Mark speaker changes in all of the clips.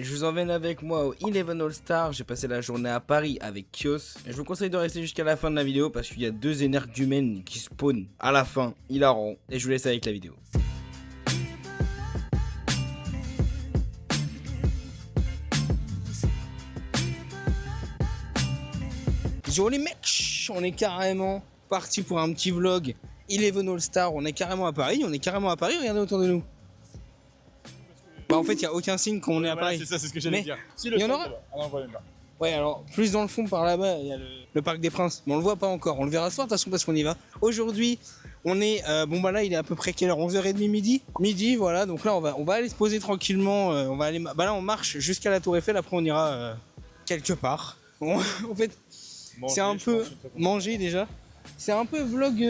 Speaker 1: Je vous emmène avec moi au Eleven All Star. J'ai passé la journée à Paris avec Kios. Je vous conseille de rester jusqu'à la fin de la vidéo parce qu'il y a deux énergumènes qui spawnent à la fin, hilarant. Et je vous laisse avec la vidéo. Yo les mecs, on est carrément parti pour un petit vlog Eleven All Star. On est carrément à Paris, regardez autour de nous. Bah en fait il n'y a aucun signe qu'on est à Paris.
Speaker 2: C'est ça, c'est ce que j'allais dire. Si,
Speaker 1: il y en aura.
Speaker 2: Ah non, voilà, là.
Speaker 1: Ouais, alors plus dans le fond par là-bas, il y a le Parc des Princes. Mais on le voit pas encore, on le verra ce soir de toute façon parce qu'on y va. Aujourd'hui, on est, bon bah là il est à peu près quelle heure, 11h30 midi. Midi, voilà, donc là on va aller se poser tranquillement. On va aller, bah là on marche jusqu'à la Tour Eiffel, après on ira quelque part. Bon, en fait, c'est un peu manger déjà. C'est un peu vlog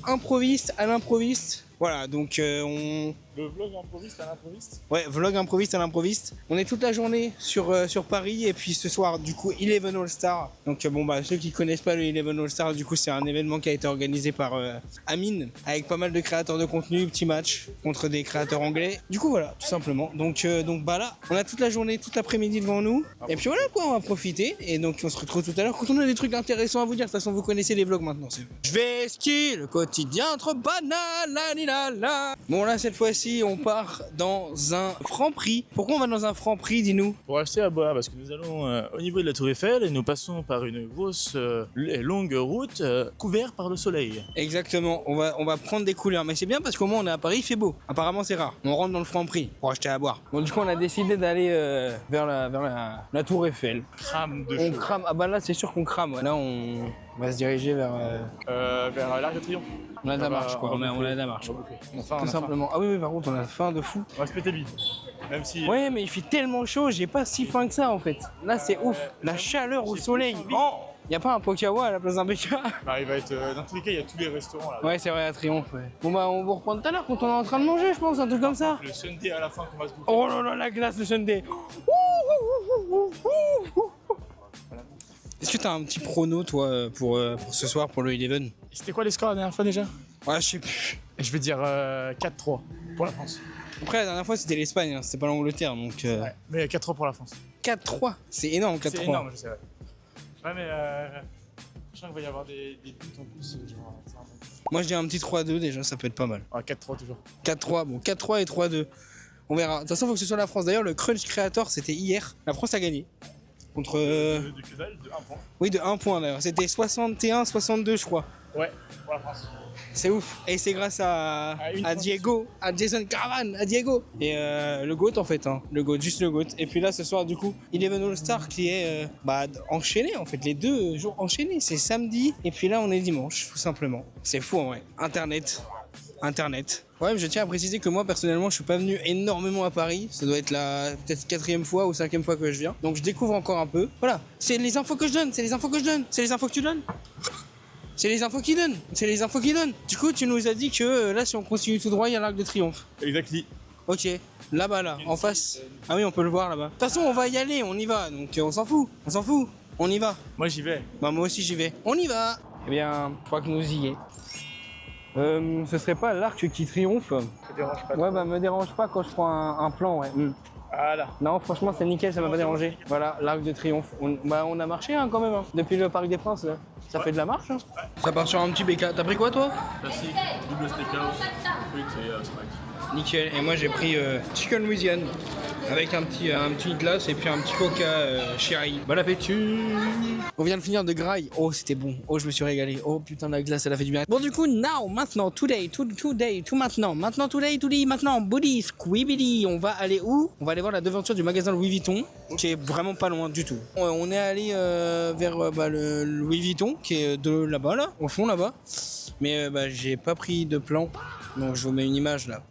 Speaker 1: improviste à l'improviste. Voilà, donc
Speaker 2: Le vlog improviste à l'improviste.
Speaker 1: Ouais, vlog improviste à l'improviste. On est toute la journée sur Paris et puis ce soir du coup Eleven All Star. Donc bon bah ceux qui connaissent pas le Eleven All Star, du coup c'est un événement qui a été organisé par Amine avec pas mal de créateurs de contenu, petit match contre des créateurs anglais. Du coup voilà, tout simplement. Donc bah là, on a toute la journée, toute l'après-midi devant nous. Et puis voilà quoi, on va profiter et donc on se retrouve tout à l'heure quand on a des trucs intéressants à vous dire. De toute façon, vous connaissez les vlogs maintenant, c'est bon. Je vais skier le quotidien trop banal, la la. Bon là cette fois-ci on part dans un Franprix. Pourquoi on va dans un Franprix, dis-nous?
Speaker 2: Pour acheter à boire, parce que nous allons au niveau de la Tour Eiffel et nous passons par une grosse et longue route couverte par le soleil.
Speaker 1: Exactement, on va prendre des couleurs, mais c'est bien parce qu'au moins on est à Paris, il fait beau. Apparemment c'est rare. On rentre dans le Franprix pour acheter à boire. Bon du coup on a décidé d'aller vers la Tour Eiffel.
Speaker 2: Crame de
Speaker 1: On
Speaker 2: chaud.
Speaker 1: crame, ah bah là c'est sûr qu'on crame. Ouais. Là on va se diriger vers
Speaker 2: Vers l'Arc de Triomphe.
Speaker 1: on a de la marche quoi. On a de la marche. Tout simplement. Ah oui, par contre on a faim de fou.
Speaker 2: On va se péter le bide. Même si.
Speaker 1: Ouais mais il fait tellement chaud, j'ai pas si faim que ça en fait. Là c'est ouf, la chaleur au soleil. Oh, y a pas un Pokawa à la place d'un BK?
Speaker 2: Bah, il va être. Dans tous les cas, il y a tous les restaurants là.
Speaker 1: Ouais c'est vrai, à Triomphe. Ouais. Bon bah on vous reprend tout à l'heure quand on est en train de manger, je pense, un truc comme ça.
Speaker 2: Le Sunday à la fin qu'on va se bouffer.
Speaker 1: Oh là là, la glace, le Sunday. Est-ce que t'as un petit prono toi pour ce soir pour le Eleven?
Speaker 2: C'était quoi les scores la dernière fois déjà?
Speaker 1: Ouais, je sais plus.
Speaker 2: Je vais dire 4-3 pour la France.
Speaker 1: Après la dernière fois c'était l'Espagne, hein, c'était pas l'Angleterre donc.
Speaker 2: Ouais, mais 4-3 pour la France.
Speaker 1: 4-3, c'est énorme 4-3.
Speaker 2: C'est énorme, je sais, ouais. Ouais, mais je sens qu'il va y avoir des buts en plus. Genre,
Speaker 1: Moi je dis un petit 3-2 déjà, ça peut être pas mal.
Speaker 2: ouais, 4-3 toujours.
Speaker 1: 4-3, bon 4-3 et 3-2. On verra. De toute façon, faut que ce soit la France. D'ailleurs, le Crunch Creator, c'était hier. La France a gagné. Contre.
Speaker 2: De que dalle, de 1 point.
Speaker 1: Oui, de 1 point d'ailleurs. C'était 61-62, je crois.
Speaker 2: Ouais, pour la France.
Speaker 1: C'est ouf. Et c'est grâce à
Speaker 2: une
Speaker 1: Diego, à Jason Caravan, à Diego. Et le GOAT en fait, hein. Le GOAT, juste le GOAT. Et puis là, ce soir, du coup, Eleven All Star qui est enchaîné en fait. Les 2 jours enchaînés. C'est samedi. Et puis là, on est dimanche, tout simplement. C'est fou en vrai. Internet. Ouais, mais je tiens à préciser que moi personnellement je suis pas venu énormément à Paris, ça doit être la peut-être 4e fois ou 5e fois que je viens, donc je découvre encore un peu. Voilà, c'est les infos que je donne, c'est les infos que tu donnes. C'est les infos qu'il donne. Du coup, tu nous as dit que là si on continue tout droit, il y a l'Arc de Triomphe.
Speaker 2: Exactement.
Speaker 1: Ok, là-bas là, en face. Ah oui, on peut le voir là-bas. De toute façon, on va y aller, on y va, donc on s'en fout, on y va.
Speaker 2: Moi j'y vais.
Speaker 1: Bah moi aussi j'y vais. On y va. Eh bien, je crois que nous y est. Ce serait pas l'arc qui triomphe?
Speaker 2: Ça te dérange pas.
Speaker 1: Ouais, bah me dérange pas quand je prends un plan, ouais.
Speaker 2: Voilà.
Speaker 1: Non, franchement, c'est nickel, ça m'a pas dérangé. Voilà, l'arc de triomphe. On a marché hein, quand même, hein. Depuis le Parc des Princes, là. Ça fait de la marche, hein. Ça part sur un petit BK. T'as pris quoi, toi?
Speaker 2: Classique, double steakhouse, frites et spikes.
Speaker 1: Nickel. Et moi, j'ai pris Chicken Louisiane. Avec un petit glace et puis un petit coca cherry. Bon appétit. On vient de finir de graille. Oh c'était bon. Oh je me suis régalé. Oh putain la glace elle a fait du bien. Bon du coup maintenant, today, maintenant, body, squibidi. On va aller où? On va aller voir la devanture du magasin Louis Vuitton. Qui est vraiment pas loin du tout. On est allé vers le Louis Vuitton qui est de là-bas là, au fond là-bas. Mais j'ai pas pris de plan. Donc je vous mets une image là.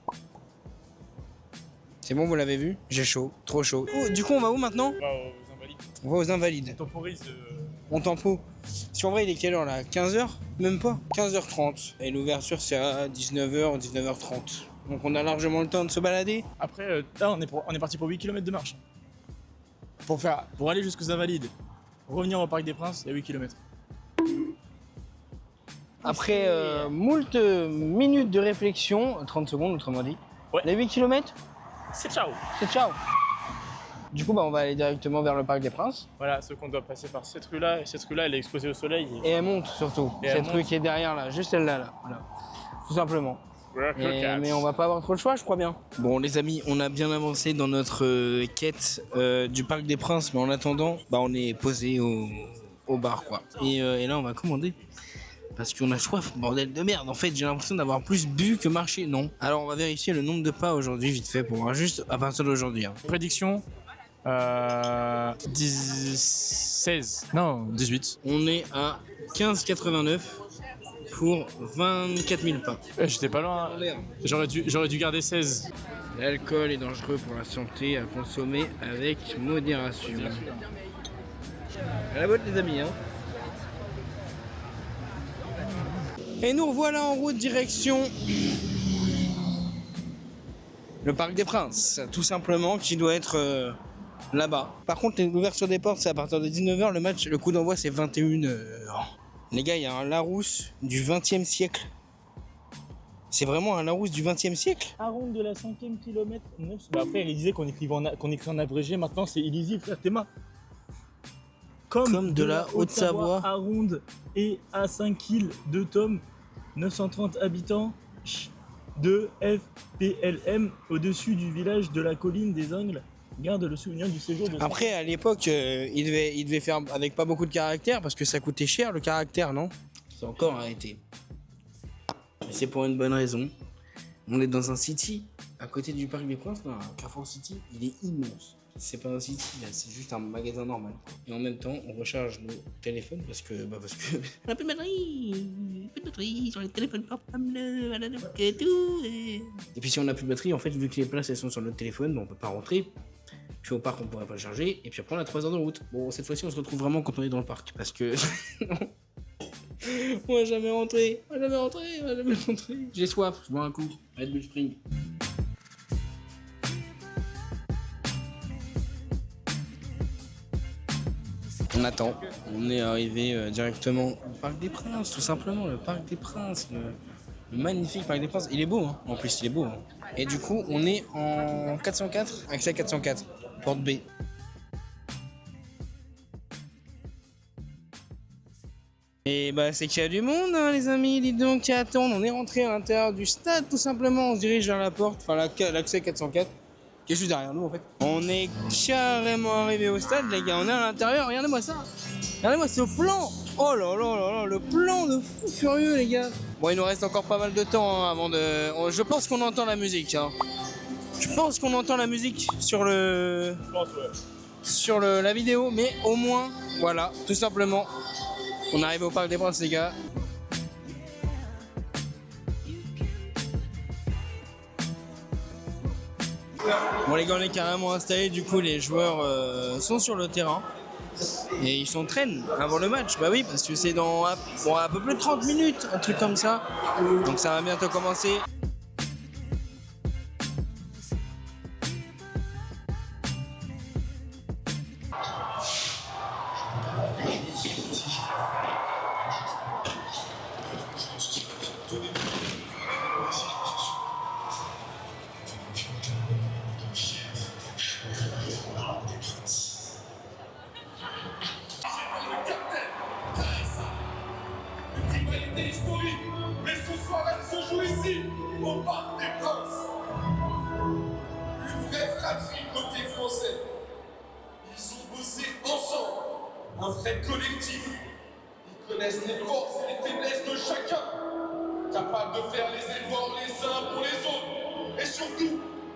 Speaker 1: C'est bon, vous l'avez vu? J'ai chaud, trop chaud. Oh, du coup, on va où maintenant?
Speaker 2: On va aux Invalides.
Speaker 1: On va aux Invalides.
Speaker 2: On temporise.
Speaker 1: On tempo. Si en vrai, il est quelle heure là? 15h? Même pas. 15h30. Et l'ouverture, c'est à 19h, 19h30. Donc on a largement le temps de se balader.
Speaker 2: Après, là, on est parti pour 8 km de marche. Pour aller jusqu'aux Invalides, revenir au Parc des Princes, il y a 8 km.
Speaker 1: Après moult minutes de réflexion, 30 secondes autrement dit,
Speaker 2: Ouais.
Speaker 1: les 8 km,
Speaker 2: C'est ciao.
Speaker 1: c'est ciao. Du coup, bah, on va aller directement vers le Parc des Princes.
Speaker 2: Voilà, sauf qu'on doit passer par cette rue-là, et cette rue-là, elle est exposée au soleil.
Speaker 1: Et elle monte surtout.
Speaker 2: Et elle
Speaker 1: Cette rue
Speaker 2: monte.
Speaker 1: qui est derrière là, juste celle-là. Là. Voilà. Tout simplement. Mais on va pas avoir trop le choix, je crois bien. Bon, les amis, on a bien avancé dans notre quête du Parc des Princes, mais en attendant, bah, on est posé au bar, quoi. Et là, on va commander. Parce qu'on a soif, bordel de merde. En fait, j'ai l'impression d'avoir plus bu que marché. Non. Alors, on va vérifier le nombre de pas aujourd'hui, vite fait, pour voir juste à partir d'aujourd'hui. Hein.
Speaker 2: Prédiction 16. Non, 18.
Speaker 1: On est à 15,89 pour 24 000 pas.
Speaker 2: J'étais pas loin. J'aurais dû garder 16.
Speaker 1: L'alcool est dangereux pour la santé, à consommer avec modération. À la botte, les amis. Hein. Et nous revoilà en route direction le Parc des Princes, tout simplement, qui doit être là-bas. Par contre, l'ouverture des portes, c'est à partir de 19h. Le coup d'envoi, c'est 21h. Les gars, il y a un Larousse du 20e siècle. C'est vraiment un Larousse du 20e siècle.
Speaker 2: Aronde de la 5e kilomètre 9. Bah après, il disait qu'on écrit en abrégé. Maintenant, c'est illisible, frère, t'es ma.
Speaker 1: Comme de la Haute-Savoie.
Speaker 2: Aronde et à 5 kills, 2 tomes, 930 habitants, de FPLM, au-dessus du village de la colline des Angles. Garde le souvenir du séjour de...
Speaker 1: Après, à l'époque, il devait faire avec pas beaucoup de caractères parce que ça coûtait cher le caractère, non? C'est encore arrêté. Mais c'est pour une bonne raison. On est dans un city, à côté du Parc des Princes, un Carrefour City, il est immense. C'est pas un city, c'est juste un magasin normal. Et en même temps, on recharge nos téléphones parce que on a plus de batterie sur les téléphones portables, et tout. Et puis si on a plus de batterie, en fait, vu que les places elles sont sur notre téléphone, on peut pas rentrer. Puis au parc, on pourrait pas le charger. Et puis après, on a 3 heures de route. Bon, cette fois-ci, on se retrouve vraiment quand on est dans le parc parce que on va jamais rentrer. J'ai soif, je bois un coup. Red Bull Spring. On attend. On est arrivé directement au Parc des Princes, tout simplement, le Parc des Princes, le magnifique Parc des Princes. Il est beau, hein. En plus, il est beau. Hein. Et du coup, on est en 404, accès 404, porte B. Et bah, c'est qu'il y a du monde, hein, les amis, dites donc, qui attendent. On est rentré à l'intérieur du stade, tout simplement. On se dirige vers la porte, enfin, l'accès 404. Qui est juste derrière nous en fait. On est carrément arrivé au stade les gars, on est à l'intérieur, regardez-moi ça. Regardez-moi ce plan. Oh là là là là, le plan de fou furieux les gars. Bon, il nous reste encore pas mal de temps hein, avant de... Je pense qu'on entend la musique. Hein. Je pense qu'on entend la musique sur le... sur la vidéo, mais au moins, voilà, tout simplement. On arrive au Parc des Princes les gars. Bon les gars, on est carrément installés, du coup les joueurs sont sur le terrain et ils s'entraînent avant le match. Bah oui, parce que c'est dans à peu plus de 30 minutes, un truc comme ça. Donc ça va bientôt commencer.
Speaker 3: Historique, mais ce soir elle se joue ici, au Parc des Princes. Une vraie fratrie côté français. Ils ont bossé ensemble, un vrai collectif. Ils connaissent les forces et les faiblesses de chacun, capables de faire les efforts les uns pour les autres. Et surtout,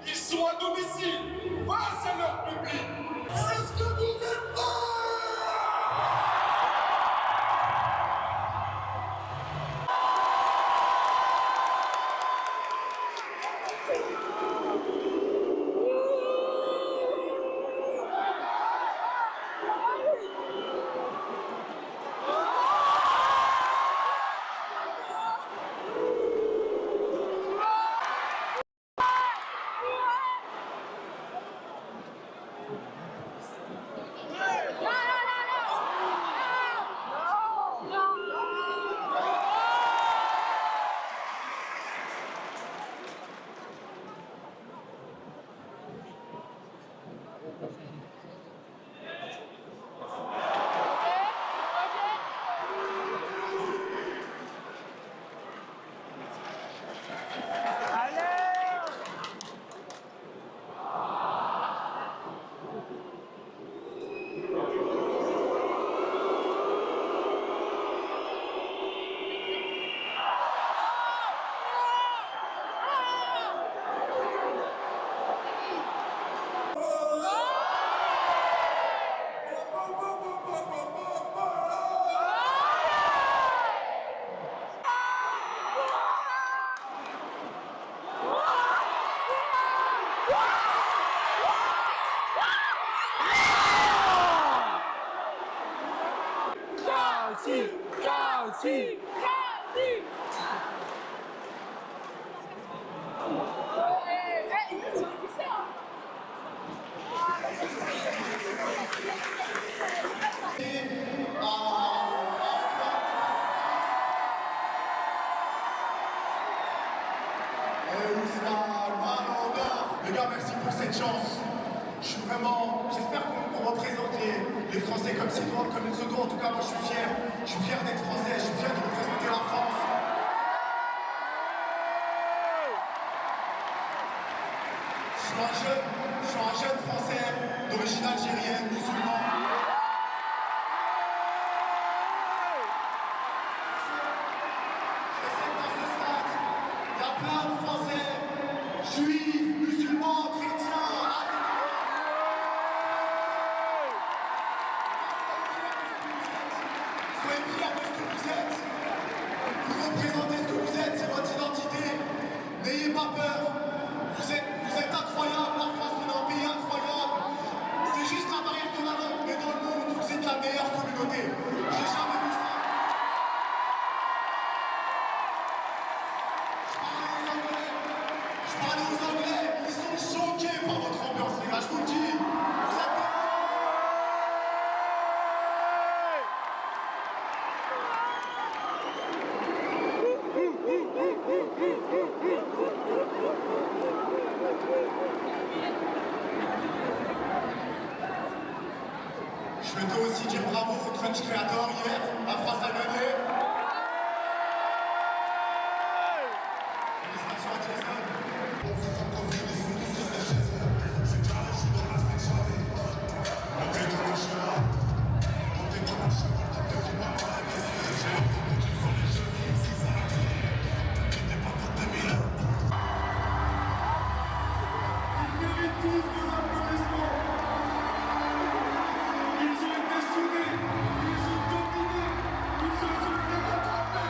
Speaker 3: ils sont à domicile, face à leur public. Est-ce que vous êtes prêts? Les gars, merci pour cette chance. J'espère qu'on représente les Français comme il se doit. En tout cas, moi, je suis fier. Je suis fier d'être français. Je suis fier de représenter la France. Je suis un jeune français d'origine algérienne, musulman. Je sais que dans ce stade, il y a plein de Français, juifs, musulmans, chrétiens, athées. Soyez fiers de ce que vous êtes. Vous représentez ce que vous êtes, c'est votre identité. N'ayez pas peur. Vous êtes incroyables, la France est un pays incroyable. C'est juste la barrière de la langue, mais dans le monde, vous êtes la meilleure communauté. J'ai jamais vu ça. Je parlais aux Anglais, ils sont choqués par votre ambiance, les gars, je vous le dis. Vous êtes des... Je souhaitais aussi dire bravo au Crunch Creator hier, la France a gagné. Félicitations à Jason. Ils méritent tous nos applaudissements. Ils ont été soudés, ils ont dominé, ils se sont fait rattraper.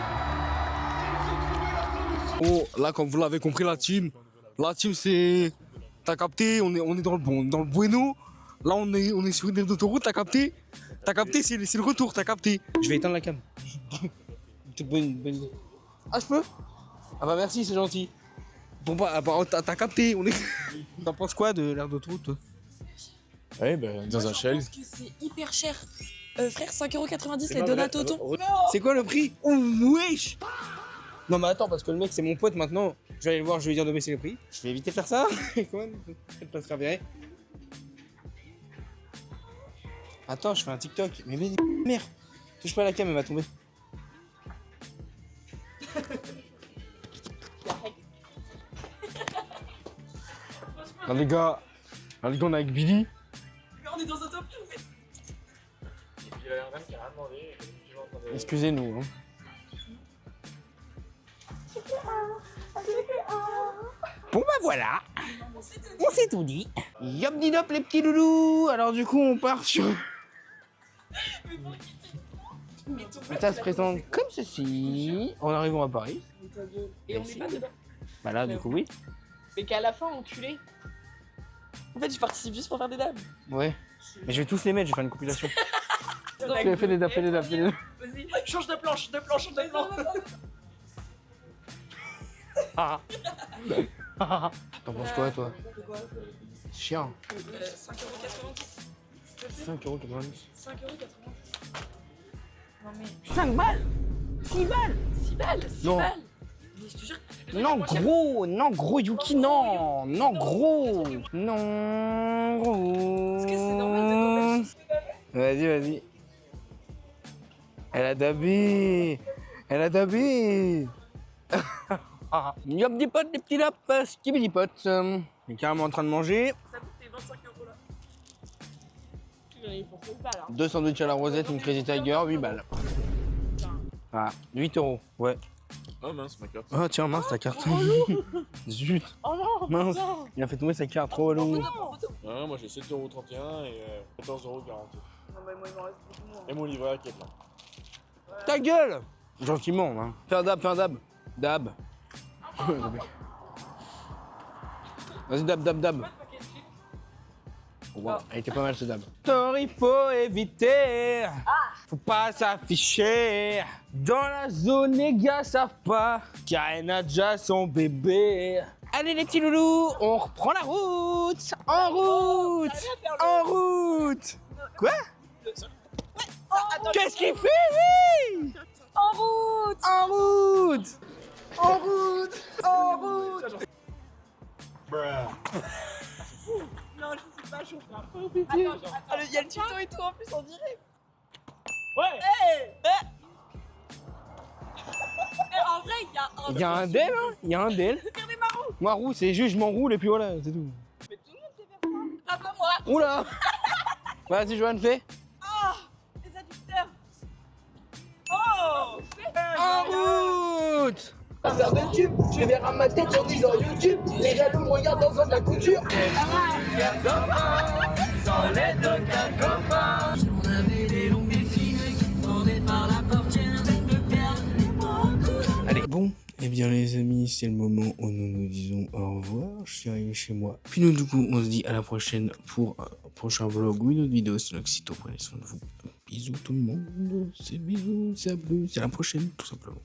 Speaker 3: Ils ont trouvé la solution.
Speaker 4: Oh, là, comme vous l'avez compris, la team c'est. T'as capté, on est dans le bueno. Là, on est sur une aire d'autoroute, t'as capté? T'as capté, c'est le retour, t'as capté.
Speaker 1: Je vais éteindre la cam. Bonne... Ah, je peux? Ah bah merci, c'est gentil. Bon bah, t'as capté, on est... T'en penses quoi de l'air d'autoroute, toi?
Speaker 5: Ouais, bah, dans un shell.
Speaker 6: Je pense que c'est hyper cher. Frère, 5,90€ les donuts au thon.
Speaker 1: C'est quoi le prix? Oh, wesh! Non mais attends, parce que le mec c'est mon pote maintenant. Je vais aller le voir, je vais lui dire de baisser le prix. Je vais éviter de faire ça, quand même. Peut-être pas se faire virer. Attends, je fais un TikTok. Mais merde! Touche pas à la cam, elle va tomber.
Speaker 4: Là, les gars, on est avec Billy.
Speaker 6: On est dans un top.
Speaker 4: Excusez-nous. Hein.
Speaker 1: Bon bah voilà, on s'est tout dit. Yop di dop les petits loulous. Alors du coup on part sur... Ça se présente comme ceci en arrivant à Paris.
Speaker 6: Et on n'est pas dedans.
Speaker 1: Bah là du coup oui.
Speaker 6: Mais qu'à la fin, enculé. En fait, je participe juste pour faire des dames.
Speaker 1: Ouais. Mais je vais tous les mettre, je vais faire une compilation.
Speaker 6: Fais
Speaker 1: Fais des dames, fais des dames, fais des dames.
Speaker 6: Vas-y, change de planche, change de planche.
Speaker 1: T'en penses quoi toi? Chien.
Speaker 6: 5,90€.
Speaker 1: 5,90€.
Speaker 6: 5,90€. Non mais...
Speaker 1: 5 balles 6 balles
Speaker 6: 6 balles 6
Speaker 1: Non.
Speaker 6: balles. Mais je te jure...
Speaker 1: Non gros Yuki, non gros. Non gros.
Speaker 6: Est-ce que c'est normal de
Speaker 1: Vas-y. Elle a dabé. Yop des potes, des petits lapes, skibidi potes. Il est carrément en train de manger.
Speaker 6: Ça coûte tes 25€ là. Il faut 16 balles hein.
Speaker 1: 2 sandwichs à la rosette, une Crazy Tiger, 8 balles. Ah, 8€, ouais.
Speaker 5: Oh mince, ma carte.
Speaker 1: Ah tiens, mince ta carte. Zut,
Speaker 6: Oh non
Speaker 1: mince.
Speaker 6: non.
Speaker 1: Il a fait tomber sa carte, trop relou.
Speaker 5: Ouais, moi j'ai 7,31€ et 14,40€.
Speaker 6: Non mais moi il m'en reste beaucoup moins.
Speaker 5: Et mon livret à quête là.
Speaker 1: Ta gueule. Gentiment, hein. Fais un dab. Dab. Vas-y, dab. Wow, elle était pas mal ce dab. Tort, il faut éviter. Faut pas s'afficher. Dans la zone, les gars savent pas. Karen a déjà son bébé. Allez les petits loulous, on reprend la route. En route. En route. Quoi? Qu'est-ce qu'il fait, lui?
Speaker 6: En route.
Speaker 1: En route. En route. En route.
Speaker 6: Non, je suis pas chaud. Attends, il y a le tuto et tout en plus en direct.
Speaker 2: Ouais.
Speaker 6: En vrai, il y a un.
Speaker 1: Il y a un del, hein? Il y a un del.
Speaker 6: Regardez Marou.
Speaker 1: Moi, c'est juste, je m'enroule et puis voilà, c'est tout.
Speaker 6: Mais tout le monde sait faire ça. Grâce à moi.
Speaker 1: Oula. Vas-y, Joanne, fais.
Speaker 6: Ah, les adducteurs. Oh.
Speaker 1: En route.
Speaker 7: Faire de tube, je verrai ma tête sur des YouTube. Les jaloux me regardent dans de la couture.
Speaker 1: Allez, bon, eh bien les amis, c'est le moment où nous nous disons au revoir. Je suis arrivé chez moi. Puis nous, du coup, on se dit à la prochaine pour un prochain vlog ou une autre vidéo. C'est l'Occito, prenez soin de vous. Bisous tout le monde. C'est bisous, c'est à plus. C'est à la prochaine, tout simplement.